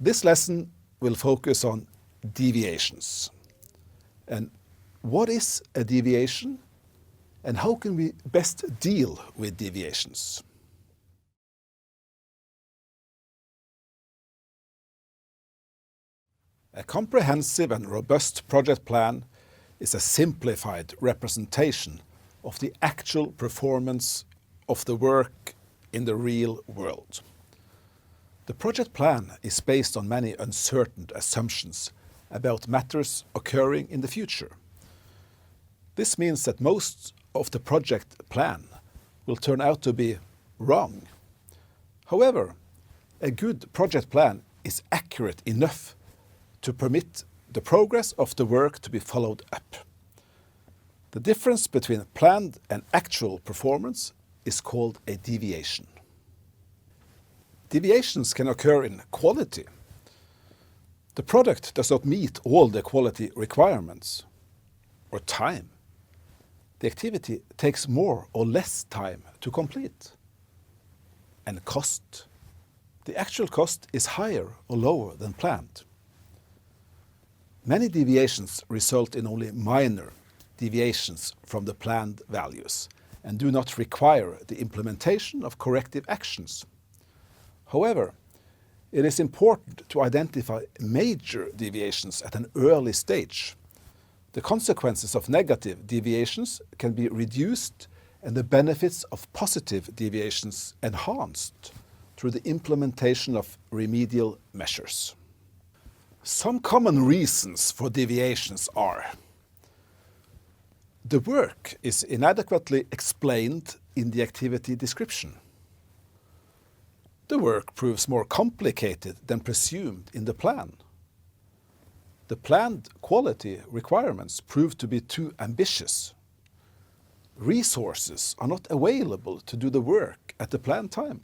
This lesson will focus on deviations. And what is a deviation? And how can we best deal with deviations? A comprehensive and robust project plan is a simplified representation of the actual performance of the work in the real world. The project plan is based on many uncertain assumptions about matters occurring in the future. This means that most of the project plan will turn out to be wrong. However, a good project plan is accurate enough to permit the progress of the work to be followed up. The difference between planned and actual performance is called a deviation. Deviations can occur in quality. The product does not meet all the quality requirements, or time. The activity takes more or less time to complete. And cost. The actual cost is higher or lower than planned. Many deviations result in only minor deviations from the planned values and do not require the implementation of corrective actions. However, it is important to identify major deviations at an early stage. The consequences of negative deviations can be reduced and the benefits of positive deviations enhanced through the implementation of remedial measures. Some common reasons for deviations are: the work is inadequately explained in the activity description. The work proves more complicated than presumed in the plan. The planned quality requirements prove to be too ambitious. Resources are not available to do the work at the planned time.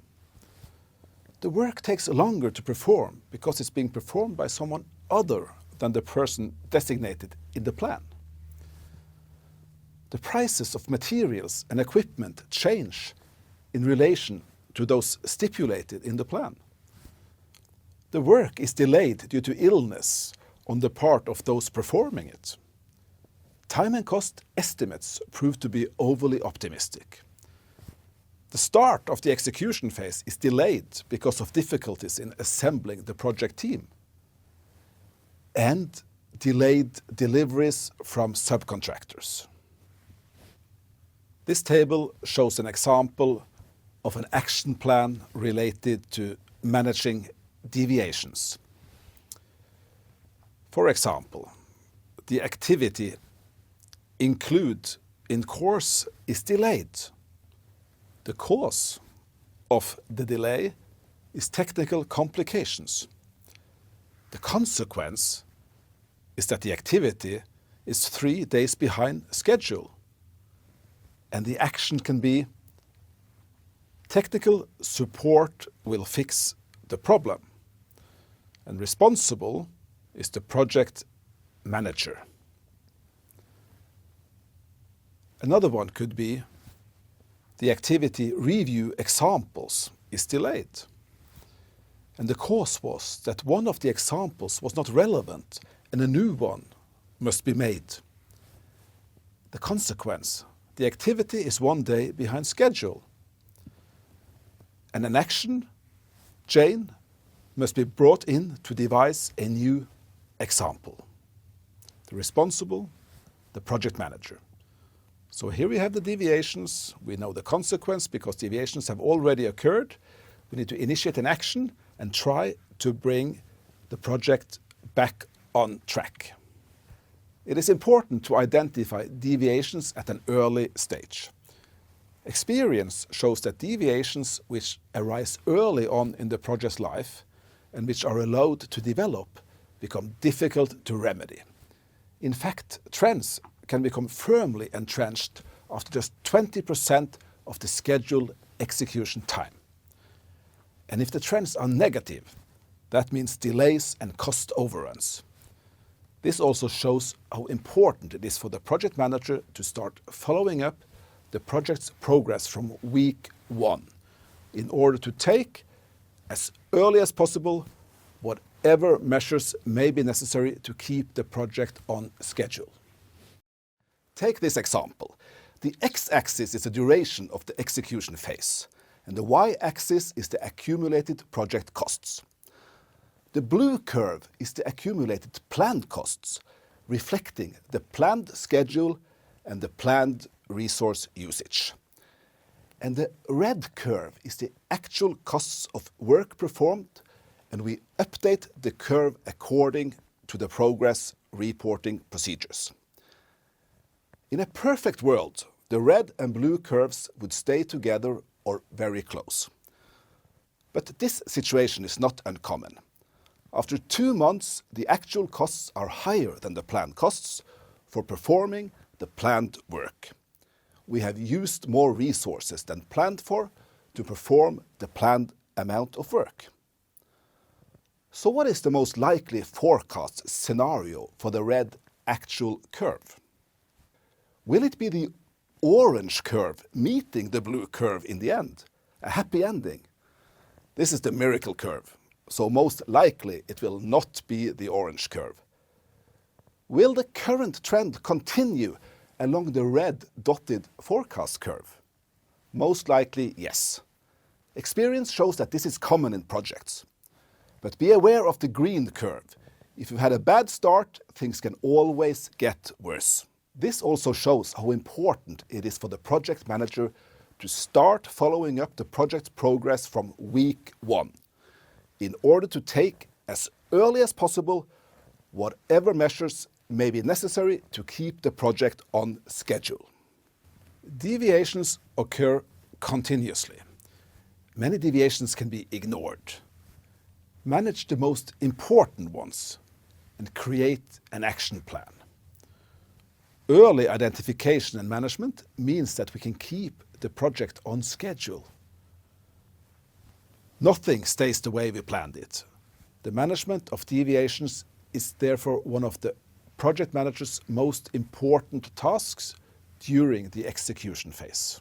The work takes longer to perform because it's being performed by someone other than the person designated in the plan. The prices of materials and equipment change in relation to those stipulated in the plan. The work is delayed due to illness on the part of those performing it. Time and cost estimates prove to be overly optimistic. The start of the execution phase is delayed because of difficulties in assembling the project team, and delayed deliveries from subcontractors. This table shows an example of an action plan related to managing deviations. For example, the activity include in course is delayed. The cause of the delay is technical complications. The consequence is that the activity is 3 days behind schedule. And the action can be: technical support will fix the problem. And responsible is the project manager. Another one could be: the activity review examples is delayed. And the cause was that one of the examples was not relevant and a new one must be made. The consequence: the activity is 1 day behind schedule. And an action chain must be brought in to devise a new example. The responsible, the project manager. So here we have the deviations. We know the consequence because deviations have already occurred. We need to initiate an action and try to bring the project back on track. It is important to identify deviations at an early stage. Experience shows that deviations which arise early on in the project's life and which are allowed to develop become difficult to remedy. In fact, trends can become firmly entrenched after just 20% of the scheduled execution time. And if the trends are negative, that means delays and cost overruns. This also shows how important it is for the project manager to start following up the project's progress from week 1 in order to take, as early as possible, whatever measures may be necessary to keep the project on schedule. Take this example. The x-axis is the duration of the execution phase, and the y-axis is the accumulated project costs. The blue curve is the accumulated planned costs, reflecting the planned schedule and the planned resource usage. And the red curve is the actual costs of work performed, and we update the curve according to the progress reporting procedures. In a perfect world, the red and blue curves would stay together or very close. But this situation is not uncommon. After 2 months, the actual costs are higher than the planned costs for performing the planned work. We have used more resources than planned for to perform the planned amount of work. So what is the most likely forecast scenario for the red actual curve? Will it be the orange curve meeting the blue curve in the end? A happy ending? This is the miracle curve, so most likely it will not be the orange curve. Will the current trend continue along the red dotted forecast curve? Most likely, yes. Experience shows that this is common in projects. But be aware of the green curve. If you've had a bad start, things can always get worse. This also shows how important it is for the project manager to start following up the project progress from week 1 in order to take as early as possible whatever measures may be necessary to keep the project on schedule. Deviations occur continuously. Many deviations can be ignored. Manage the most important ones and create an action plan. Early identification and management means that we can keep the project on schedule. Nothing stays the way we planned it. The management of deviations is therefore one of the project manager's most important tasks during the execution phase.